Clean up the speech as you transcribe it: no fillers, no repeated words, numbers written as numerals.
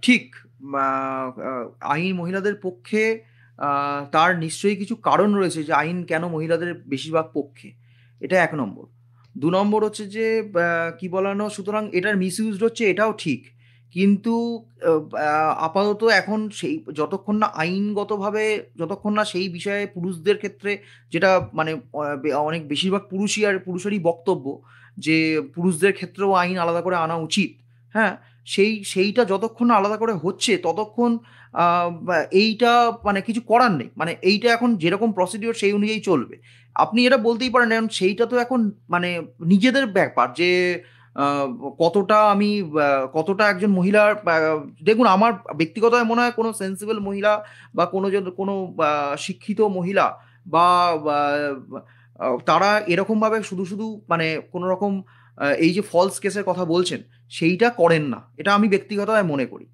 ঠিক। আ আ আইন মহিলাদের পক্ষে তার নিশ্চয়ই কিছু কারণ রয়েছে যে আইন কেন মহিলাদের বেশিরভাগ পক্ষে। এটা ১ নম্বর। ২ নম্বর হচ্ছে যে কি বলানো সুতরাং এটার মিসইউজড হচ্ছে এটাও ঠিক। কিন্তু আপাতত এখন সেই যতক্ষণ না সেই বিষয়ে পুরুষদের ক্ষেত্রে যেটা মানে অনেক বেশিরভাগ পুরুষেরই বক্তব্য যে পুরুষদের ক্ষেত্রেও আইন আলাদা করে আনা উচিত। হ্যাঁ? সেইটা যতক্ষণ না আলাদা করে হচ্ছে ততক্ষণ আ এইটা মানে কিছু করার নেই। মানে এইটা এখন যেরকম প্রসিডিউর সেই অনুযায়ী চলবে। আপনি এটা বলতেই পারেন এখন সেইটা তো এখন মানে নিজেদের ব্যাপার যে আ কতটা আমি আ কতটা একজন মহিলার দেখুন আমার ব্যক্তিগতভাবে মনে হয় কোনো সেন্সিবল মহিলা বা কোনো শিক্ষিত মহিলা বা বা তারা এরকমভাবে শুধু মানে কোনরকম এই যে ফলস কেসের কথা বলছেন সেইটা করেন না। এটা আমি ব্যক্তিগতভাবে মনে করি।